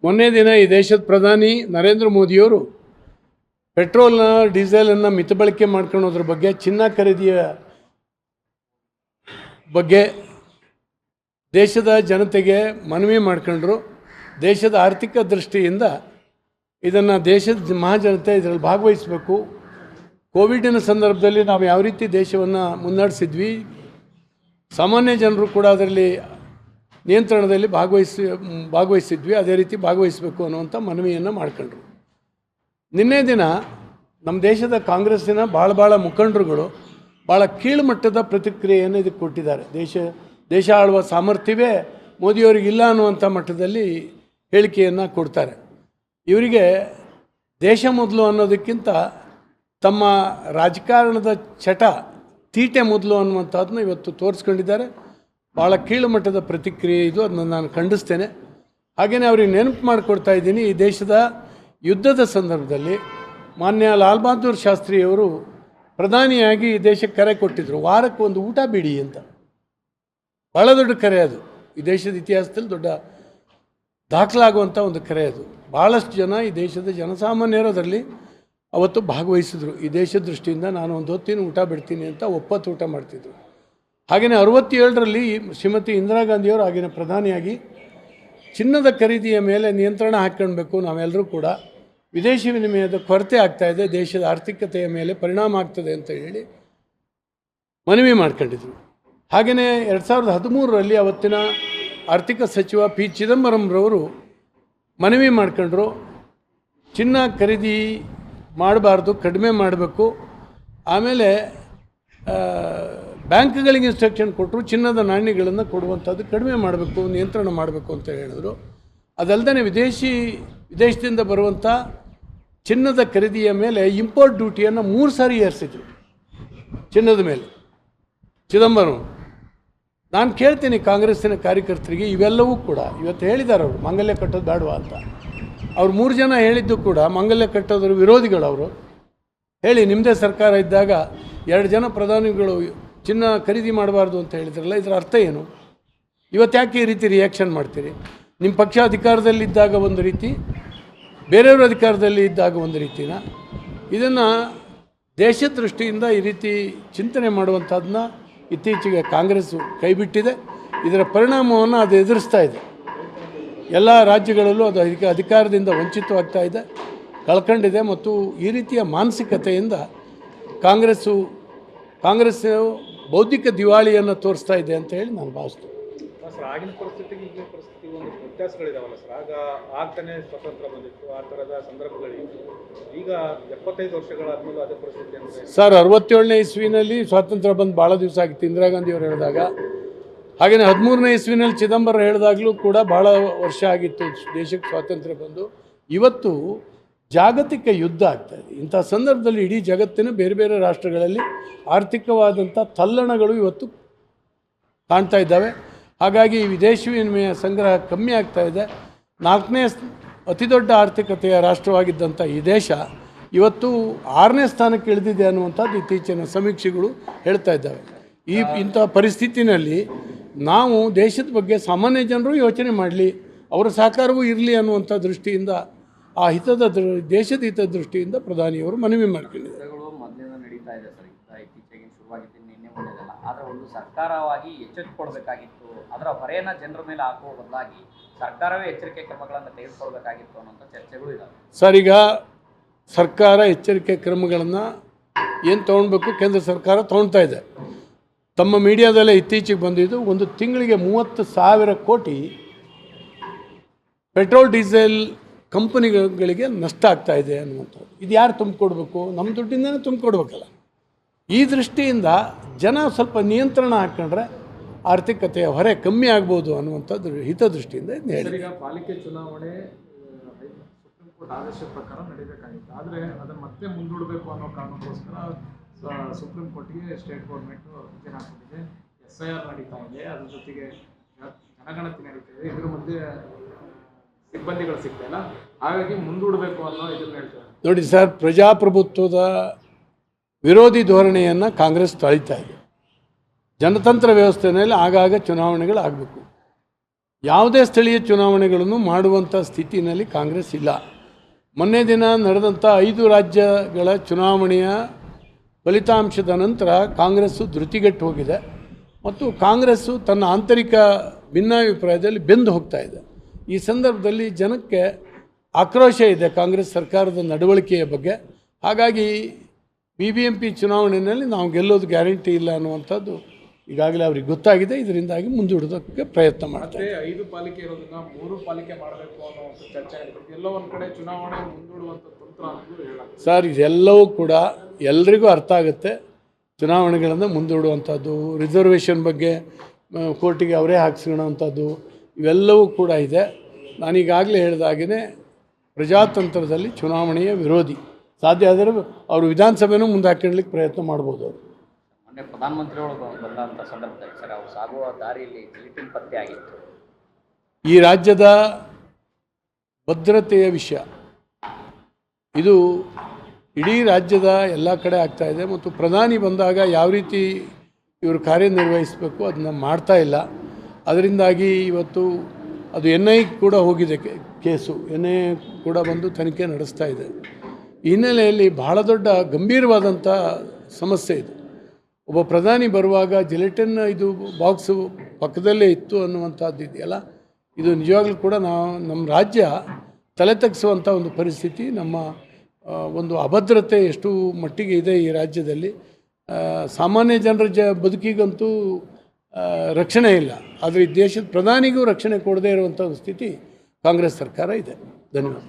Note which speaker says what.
Speaker 1: ಮೊನ್ನೆ ದಿನ ಈ ದೇಶದ ಪ್ರಧಾನಿ ನರೇಂದ್ರ ಮೋದಿಯವರು ಪೆಟ್ರೋಲ್ನ ಡೀಸೆಲನ್ನು ಮಿತಬಳಕೆ ಮಾಡ್ಕೊಳ್ಳೋದ್ರ ಬಗ್ಗೆ, ಚಿನ್ನ ಖರೀದಿಯ ಬಗ್ಗೆ ದೇಶದ ಜನತೆಗೆ ಮನವಿ ಮಾಡ್ಕೊಂಡ್ರು. ದೇಶದ ಆರ್ಥಿಕ ದೃಷ್ಟಿಯಿಂದ ಇದನ್ನು ದೇಶದ ಮಹಾಜನತೆ ಇದರಲ್ಲಿ ಭಾಗವಹಿಸಬೇಕು. ಕೋವಿಡಿನ ಸಂದರ್ಭದಲ್ಲಿ ನಾವು ಯಾವ ರೀತಿ ದೇಶವನ್ನು ಮುನ್ನಡೆಸಿದ್ವಿ, ಸಾಮಾನ್ಯ ಜನರು ಕೂಡ ಅದರಲ್ಲಿ ನಿಯಂತ್ರಣದಲ್ಲಿ ಭಾಗವಹಿಸಿದ್ವಿ, ಅದೇ ರೀತಿ ಭಾಗವಹಿಸಬೇಕು ಅನ್ನುವಂಥ ಮನವಿಯನ್ನು ಮಾಡ್ಕೊಂಡ್ರು. ನಿನ್ನೆ ದಿನ ನಮ್ಮ ದೇಶದ ಕಾಂಗ್ರೆಸ್ಸಿನ ಭಾಳ ಮುಖಂಡರುಗಳು ಭಾಳ ಕೀಳುಮಟ್ಟದ ಪ್ರತಿಕ್ರಿಯೆಯನ್ನು ಇದಕ್ಕೆ ಕೊಟ್ಟಿದ್ದಾರೆ. ದೇಶ ಆಳುವ ಸಾಮರ್ಥ್ಯವೇ ಮೋದಿಯವರಿಗಿಲ್ಲ ಅನ್ನುವಂಥ ಮಟ್ಟದಲ್ಲಿ ಹೇಳಿಕೆಯನ್ನು ಕೊಡ್ತಾರೆ. ಇವರಿಗೆ ದೇಶ ಮೊದಲು ಅನ್ನೋದಕ್ಕಿಂತ ತಮ್ಮ ರಾಜಕಾರಣದ ಚಟ, ತೀಟೆ ಮೊದಲು ಅನ್ನುವಂಥದ್ದನ್ನ ಇವತ್ತು ತೋರಿಸ್ಕೊಂಡಿದ್ದಾರೆ. ಭಾಳ ಕೀಳುಮಟ್ಟದ ಪ್ರತಿಕ್ರಿಯೆ ಇದು, ಅದನ್ನು ನಾನು ಖಂಡಿಸ್ತೇನೆ. ಹಾಗೆಯೇ ಅವ್ರಿಗೆ ನೆನಪು ಮಾಡಿಕೊಡ್ತಾ ಇದ್ದೀನಿ, ಈ ದೇಶದ ಯುದ್ಧದ ಸಂದರ್ಭದಲ್ಲಿ ಮಾನ್ಯ ಲಾಲ್ ಬಹದ್ದೂರ್ ಶಾಸ್ತ್ರಿಯವರು ಪ್ರಧಾನಿಯಾಗಿ ಈ ದೇಶಕ್ಕೆ ಕರೆ ಕೊಟ್ಟಿದ್ದರು, ವಾರಕ್ಕೆ ಒಂದು ಊಟ ಬಿಡಿ ಅಂತ. ಭಾಳ ದೊಡ್ಡ ಕರೆ ಅದು, ಈ ದೇಶದ ಇತಿಹಾಸದಲ್ಲಿ ದೊಡ್ಡ ದಾಖಲಾಗುವಂಥ ಒಂದು ಕರೆ ಅದು. ಭಾಳಷ್ಟು ಜನ ಈ ದೇಶದ ಜನಸಾಮಾನ್ಯರು ಅದರಲ್ಲಿ ಅವತ್ತು ಭಾಗವಹಿಸಿದ್ರು. ಈ ದೇಶದ ದೃಷ್ಟಿಯಿಂದ ನಾನು ಒಂದು ಹೊತ್ತಿನ ಊಟ ಬಿಡ್ತೀನಿ ಅಂತ ಒಪ್ಪತ್ತು ಊಟ ಮಾಡ್ತಿದ್ರು. ಹಾಗೆಯೇ 67ರಲ್ಲಿ ಶ್ರೀಮತಿ ಇಂದಿರಾ ಗಾಂಧಿಯವರು ಆಗಿನ ಪ್ರಧಾನಿಯಾಗಿ ಚಿನ್ನದ ಖರೀದಿಯ ಮೇಲೆ ನಿಯಂತ್ರಣ ಹಾಕ್ಕೊಳ್ಬೇಕು, ನಾವೆಲ್ಲರೂ ಕೂಡ ವಿದೇಶಿ ವಿನಿಮಯದ ಕೊರತೆ ಆಗ್ತಾಯಿದೆ, ದೇಶದ ಆರ್ಥಿಕತೆಯ ಮೇಲೆ ಪರಿಣಾಮ ಆಗ್ತದೆ ಅಂತ ಹೇಳಿ ಮನವಿ ಮಾಡ್ಕೊಂಡಿದ್ರು. ಹಾಗೆಯೇ 2013ರಲ್ಲಿ ಅವತ್ತಿನ ಆರ್ಥಿಕ ಸಚಿವ ಪಿ ಚಿದಂಬರಂರವರು ಮನವಿ ಮಾಡ್ಕೊಂಡ್ರು, ಚಿನ್ನ ಖರೀದಿ ಮಾಡಬಾರ್ದು, ಕಡಿಮೆ ಮಾಡಬೇಕು. ಆಮೇಲೆ ಬ್ಯಾಂಕ್ಗಳಿಗೆ ಇನ್ಸ್ಟ್ರಕ್ಷನ್ ಕೊಟ್ಟರು, ಚಿನ್ನದ ನಾಣ್ಯಗಳನ್ನು ಕೊಡುವಂಥದ್ದು ಕಡಿಮೆ ಮಾಡಬೇಕು, ನಿಯಂತ್ರಣ ಮಾಡಬೇಕು ಅಂತ ಹೇಳಿದ್ರು. ಅದಲ್ಲದೆ ವಿದೇಶದಿಂದ ಬರುವಂಥ ಚಿನ್ನದ ಖರೀದಿಯ ಮೇಲೆ ಇಂಪೋರ್ಟ್ ಡ್ಯೂಟಿಯನ್ನು 3 ಸಾರಿ ಏರಿಸಿದ್ರು ಚಿನ್ನದ ಮೇಲೆ ಚಿದಂಬರಂ. ನಾನು ಕೇಳ್ತೀನಿ ಕಾಂಗ್ರೆಸ್ಸಿನ ಕಾರ್ಯಕರ್ತರಿಗೆ, ಇವೆಲ್ಲವೂ ಕೂಡ ಇವತ್ತು ಹೇಳಿದ್ದಾರೆ ಅವರು ಮಾಂಗಲ್ಯ ಕಟ್ಟೋದು ಬೇಡವಾ ಅಂತ. ಅವ್ರು 3 ಜನ ಹೇಳಿದ್ದು ಕೂಡ ಮಾಂಗಲ್ಯ ಕಟ್ಟೋದ್ರ ವಿರೋಧಿಗಳು. ಅವರು ಹೇಳಿ, ನಿಮ್ಮದೇ ಸರ್ಕಾರ ಇದ್ದಾಗ 2 ಜನ ಪ್ರಧಾನಿಗಳು ಚಿನ್ನ ಖರೀದಿ ಮಾಡಬಾರ್ದು ಅಂತ ಹೇಳಿದ್ರಲ್ಲ, ಇದರ ಅರ್ಥ ಏನು? ಇವತ್ತು ಯಾಕೆ ಈ ರೀತಿ ರಿಯಾಕ್ಷನ್ ಮಾಡ್ತೀರಿ? ನಿಮ್ಮ ಪಕ್ಷ ಅಧಿಕಾರದಲ್ಲಿದ್ದಾಗ ಒಂದು ರೀತಿ, ಬೇರೆಯವರು ಅಧಿಕಾರದಲ್ಲಿ ಇದ್ದಾಗ ಒಂದು ರೀತಿನ. ಇದನ್ನು ದೇಶದ ದೃಷ್ಟಿಯಿಂದ ಈ ರೀತಿ ಚಿಂತನೆ ಮಾಡುವಂಥದ್ದನ್ನ ಇತ್ತೀಚೆಗೆ ಕಾಂಗ್ರೆಸ್ಸು ಕೈಬಿಟ್ಟಿದೆ. ಇದರ ಪರಿಣಾಮವನ್ನು ಅದು ಎದುರಿಸ್ತಾ ಇದೆ. ಎಲ್ಲ ರಾಜ್ಯಗಳಲ್ಲೂ ಅದು ಅಧಿಕಾರದಿಂದ ವಂಚಿತವಾಗ್ತಾ ಇದೆ, ಕಳ್ಕೊಂಡಿದೆ. ಮತ್ತು ಈ ರೀತಿಯ ಮಾನಸಿಕತೆಯಿಂದ ಕಾಂಗ್ರೆಸ್ಸು ಬೌದ್ಧಿಕ ದಿವಾಳಿಯನ್ನು ತೋರಿಸ್ತಾ ಇದೆ ಅಂತ ಹೇಳಿ ನಾನು ಭಾವಿಸ್ತೇನೆ.
Speaker 2: ಸರ್, ಆಗಿನ ಪರಿಸ್ಥಿತಿಗೆ ಈಗಿನ ಪರಿಸ್ಥಿತಿ ಒಂದು ವ್ಯತ್ಯಾಸಗಳಿದಾವಲ್ಲ ಸರ್. ಆಗ್ತಾನೆ ಸ್ವತಂತ್ರ ಬಂದಿತ್ತು, ಆ ಥರದ ಸಂದರ್ಭಗಳಿತ್ತು. ಈಗ 75 ವರ್ಷಗಳಾದ್ಮೇಲೆ ಅದೇ ಪರಿಸ್ಥಿತಿ ಅಂದರೆ
Speaker 1: ಸರ್, 67ನೇ ಇಸ್ವಿನಲ್ಲಿ ಸ್ವಾತಂತ್ರ್ಯ ಬಂದು ಭಾಳ ದಿವಸ ಆಗಿತ್ತು ಇಂದಿರಾ ಗಾಂಧಿಯವರು ಹೇಳಿದಾಗ. ಹಾಗೆಯೇ 13ನೇ ಇಸ್ವಿನಲ್ಲಿ ಚಿದಂಬರಂ ಹೇಳಿದಾಗಲೂ ಕೂಡ ಭಾಳ ವರ್ಷ ಆಗಿತ್ತು ದೇಶಕ್ಕೆ ಸ್ವಾತಂತ್ರ್ಯ ಬಂದು. ಇವತ್ತು ಜಾಗತಿಕ ಯುದ್ಧ ಆಗ್ತಾಯಿದೆ. ಇಂಥ ಸಂದರ್ಭದಲ್ಲಿ ಇಡೀ ಜಗತ್ತಿನ ಬೇರೆ ರಾಷ್ಟ್ರಗಳಲ್ಲಿ ಆರ್ಥಿಕವಾದಂಥ ತಲ್ಲಣಗಳು ಇವತ್ತು ಕಾಣ್ತಾ ಇದ್ದಾವೆ. ಹಾಗಾಗಿ ವಿದೇಶಿ ವಿನಿಮಯ ಸಂಗ್ರಹ ಕಮ್ಮಿ ಆಗ್ತಾ ಇದೆ. 4ನೇ ಅತಿ ದೊಡ್ಡ ಆರ್ಥಿಕತೆಯ ರಾಷ್ಟ್ರವಾಗಿದ್ದಂಥ ಈ ದೇಶ ಇವತ್ತು 6ನೇ ಸ್ಥಾನಕ್ಕೆ ಇಳಿದಿದೆ ಅನ್ನುವಂಥದ್ದು ಇತ್ತೀಚಿನ ಸಮೀಕ್ಷೆಗಳು ಹೇಳ್ತಾ ಇದ್ದಾವೆ. ಇಂಥ ಪರಿಸ್ಥಿತಿನಲ್ಲಿ ನಾವು ದೇಶದ ಬಗ್ಗೆ ಸಾಮಾನ್ಯ ಜನರು ಯೋಚನೆ ಮಾಡಲಿ, ಅವರ ಸಹಕಾರವೂ ಇರಲಿ ಅನ್ನುವಂಥ ದೃಷ್ಟಿಯಿಂದ, ಆ ದೇಶದ ಹಿತದ ದೃಷ್ಟಿಯಿಂದ ಪ್ರಧಾನಿಯವರು ಮನವಿ ಮಾಡ್ಕೊಂಡಿದ್ದಾರೆ.
Speaker 3: ಮೊದಲಿಂದ ನಡೀತಾ ಇದೆ ಸರ್, ಇತ್ತೀಚೆಗೆ ಶುರುವಾಗಿತ್ತು, ನಿನ್ನೆ ಮೊನ್ನೆದಲ್ಲ. ಆದರೆ ಒಂದು ಸರ್ಕಾರವಾಗಿ ಎಚ್ಚೆತ್ತುಕೊಳ್ಬೇಕಾಗಿತ್ತು, ಅದರ ಹೊರೆಯನ್ನು ಜನರ ಮೇಲೆ ಹಾಕುವ ಬದಲಾಗಿ ಸರ್ಕಾರವೇ ಎಚ್ಚರಿಕೆ ಕ್ರಮಗಳನ್ನು ತೆಗೆದುಕೊಳ್ಬೇಕಾಗಿತ್ತು ಅನ್ನೋಂಥ ಚರ್ಚೆಗಳು ಇದ್ದಾವೆ.
Speaker 1: ಸರ್, ಈಗ ಸರ್ಕಾರ ಎಚ್ಚರಿಕೆ ಕ್ರಮಗಳನ್ನು ಏನು ತೊಗೊಳ್ಬೇಕು ಕೇಂದ್ರ ಸರ್ಕಾರ ತೊಗೊಳ್ತಾ ಇದೆ. ತಮ್ಮ ಮೀಡಿಯಾದಲ್ಲೇ ಇತ್ತೀಚೆಗೆ ಬಂದಿದ್ದು, ಒಂದು ತಿಂಗಳಿಗೆ 30,000 ಕೋಟಿ ಪೆಟ್ರೋಲ್ ಡೀಸೆಲ್ ಕಂಪನಿಗಳಿಗೆ ನಷ್ಟ ಆಗ್ತಾ ಇದೆ ಅನ್ನುವಂಥದ್ದು. ಇದು ಯಾರು ತುಂಬಿಕೊಡ್ಬೇಕು? ನಮ್ಮ ದುಡ್ಡಿಂದನೇ ತುಂಬಿಕೊಡ್ಬೇಕಲ್ಲ. ಈ ದೃಷ್ಟಿಯಿಂದ ಜನ ಸ್ವಲ್ಪ ನಿಯಂತ್ರಣ ಹಾಕ್ಕೊಂಡ್ರೆ ಆರ್ಥಿಕತೆಯ ಹೊರೆ ಕಮ್ಮಿ ಆಗ್ಬೋದು ಅನ್ನುವಂಥದ್ದು ಹಿತದೃಷ್ಟಿಯಿಂದ ಇದನ್ನ ಹೇಳಿ.
Speaker 2: ಈಗ ಪಾಲಿಕೆ ಚುನಾವಣೆ ಸುಪ್ರೀಂ ಕೋರ್ಟ್ ಆದೇಶ ಪ್ರಕಾರ ನಡೀಬೇಕಾಗಿತ್ತು, ಆದರೆ ಅದನ್ನು ಮತ್ತೆ ಮುಂದೂಡಬೇಕು ಅನ್ನೋ ಕಾರಣಕ್ಕೋಸ್ಕರ ಸುಪ್ರೀಂ ಕೋರ್ಟ್ಗೆ ಸ್ಟೇಟ್ ಗೌರ್ಮೆಂಟು ಅರ್ಜಿ ಹಾಕೊಂಡಿದೆ. SIR ನಡೀತಾ ಇದೆ, ಅದ್ರ ಜೊತೆಗೆ ಜನಗಣತಿ ನಡೀತಾ ಇದೆ. ಇದ್ರ ಮಧ್ಯೆ ಸಿಬ್ಬಂದಿಗಳು ಸಿಗ್ತಾಯಿಲ್ಲ, ಹಾಗಾಗಿ ಮುಂದೂಡಬೇಕು ಅನ್ನೋ ಇದನ್ನು ಹೇಳ್ತಾರೆ.
Speaker 1: ನೋಡಿ ಸರ್, ಪ್ರಜಾಪ್ರಭುತ್ವದ ವಿರೋಧಿ ಧೋರಣೆಯನ್ನು ಕಾಂಗ್ರೆಸ್ ತಳಿತಾ ಇದೆ. ಜನತಂತ್ರ ವ್ಯವಸ್ಥೆಯಲ್ಲಿ ಆಗಾಗ ಚುನಾವಣೆಗಳು ಆಗಬೇಕು. ಯಾವುದೇ ಸ್ಥಳೀಯ ಚುನಾವಣೆಗಳನ್ನು ಮಾಡುವಂಥ ಸ್ಥಿತಿನಲ್ಲಿ ಕಾಂಗ್ರೆಸ್ ಇಲ್ಲ. ಮೊನ್ನೆ ದಿನ ನಡೆದಂಥ 5 ರಾಜ್ಯಗಳ ಚುನಾವಣೆಯ ಫಲಿತಾಂಶದ ನಂತರ ಕಾಂಗ್ರೆಸ್ಸು ಧೃತಿಗೆಟ್ಟು ಹೋಗಿದೆ ಮತ್ತು ಕಾಂಗ್ರೆಸ್ಸು ತನ್ನ ಆಂತರಿಕ ಭಿನ್ನಾಭಿಪ್ರಾಯದಲ್ಲಿ ಬೆಂದು ಹೋಗ್ತಾ ಇದೆ. ಈ ಸಂದರ್ಭದಲ್ಲಿ ಜನಕ್ಕೆ ಆಕ್ರೋಶ ಇದೆ ಕಾಂಗ್ರೆಸ್ ಸರ್ಕಾರದ ನಡವಳಿಕೆಯ ಬಗ್ಗೆ. ಹಾಗಾಗಿ BBMP ಚುನಾವಣೆಯಲ್ಲಿ ನಾವು ಗೆಲ್ಲೋದು ಗ್ಯಾರಂಟಿ ಇಲ್ಲ ಅನ್ನುವಂಥದ್ದು ಈಗಾಗಲೇ ಅವ್ರಿಗೆ ಗೊತ್ತಾಗಿದೆ. ಇದರಿಂದಾಗಿ ಮುಂದೂಡೋದಕ್ಕೆ ಪ್ರಯತ್ನ ಮಾಡ್ತಾರೆ.
Speaker 2: 5 ಪಾಲಿಕೆ ಇರೋದನ್ನ 3 ಪಾಲಿಕೆ ಮಾಡಬೇಕು ಅನ್ನೋ ಚರ್ಚೆ ಆಗಿದೆ. ಎಲ್ಲೋ ಒಂದು ಕಡೆ ಚುನಾವಣೆ ಮುಂದೂಡುವಂಥ ತಂತ್ರ ಅಂತ ಹೇಳಲಾಗ್ತದೆ.
Speaker 1: ಸರ್, ಇದೆಲ್ಲವೂ ಕೂಡ ಎಲ್ರಿಗೂ ಅರ್ಥ ಆಗುತ್ತೆ. ಚುನಾವಣೆಗಳನ್ನು ಮುಂದೂಡುವಂಥದ್ದು, ರಿಸರ್ವೇಷನ್ ಬಗ್ಗೆ ಕೋರ್ಟಿಗೆ ಅವರೇ ಹಾಕ್ಸ್ಕೊಳ್ಳೋವಂಥದ್ದು ಇವೆಲ್ಲವೂ ಕೂಡ ಇದೆ. ನಾನೀಗಾಗಲೇ ಹೇಳಿದಾಗೇ ಪ್ರಜಾತಂತ್ರದಲ್ಲಿ ಚುನಾವಣೆಯ ವಿರೋಧಿ. ಸಾಧ್ಯ ಆದರೆ ಅವರು ವಿಧಾನಸಭೆನೂ ಮುಂದೆ ಹಾಕೊಳ್ಳಿಕ್ಕೆ ಪ್ರಯತ್ನ ಮಾಡ್ಬೋದು. ಅವರು
Speaker 3: ಮೊನ್ನೆ ಪ್ರಧಾನಮಂತ್ರಿಗಳು ಬಂದಂಥ ಸಂದರ್ಭದಲ್ಲಿ ಸರ್ ಅವರು ಸಾಗುವ ದಾರಿಯಲ್ಲಿ ಜಿಲಿಟಿನ್ ಪತ್ತೆ ಆಗಿತ್ತು.
Speaker 1: ಈ ರಾಜ್ಯದ ಭದ್ರತೆಯ ವಿಷಯ ಇದು ಇಡೀ ರಾಜ್ಯದ ಎಲ್ಲ ಕಡೆ ಆಗ್ತಾಯಿದೆ ಮತ್ತು ಪ್ರಧಾನಿ ಬಂದಾಗ ಯಾವ ರೀತಿ ಇವರು ಕಾರ್ಯನಿರ್ವಹಿಸಬೇಕು ಅದನ್ನ ಮಾಡ್ತಾ ಇಲ್ಲ. ಅದರಿಂದಾಗಿ ಇವತ್ತು ಅದು NI ಕೂಡ ಹೋಗಿದೆ ಕೇಸು. NI ಕೂಡ ಬಂದು ತನಿಖೆ ನಡೆಸ್ತಾ ಇದೆ. ಈ ಹಿನ್ನೆಲೆಯಲ್ಲಿ ಬಹಳ ದೊಡ್ಡ ಗಂಭೀರವಾದಂಥ ಸಮಸ್ಯೆ ಇದು. ಒಬ್ಬ ಪ್ರಧಾನಿ ಬರುವಾಗ ಜಿಲೆಟಿನ್ ಇದು ಬಾಕ್ಸು ಪಕ್ಕದಲ್ಲೇ ಇತ್ತು ಅನ್ನುವಂಥದ್ದು ಇದೆಯಲ್ಲ, ಇದು ನಿಜವಾಗ್ಲೂ ಕೂಡ ನಮ್ಮ ರಾಜ್ಯ ತಲೆ ತಗ್ಗಿಸುವಂಥ ಒಂದು ಪರಿಸ್ಥಿತಿ. ನಮ್ಮ ಒಂದು ಅಭದ್ರತೆ ಎಷ್ಟು ಮಟ್ಟಿಗೆ ಇದೆ ಈ ರಾಜ್ಯದಲ್ಲಿ. ಸಾಮಾನ್ಯ ಜನರ ಬದುಕಿಗಂತೂ ರಕ್ಷಣೆ ಇಲ್ಲ. ಆದರೆ ಈ ದೇಶದ ಪ್ರಧಾನಿಗೂ ರಕ್ಷಣೆ ಕೊಡದೇ ಇರುವಂಥ ಒಂದು ಸ್ಥಿತಿ ಕಾಂಗ್ರೆಸ್ ಸರ್ಕಾರ ಇದೆ. ಧನ್ಯವಾದ.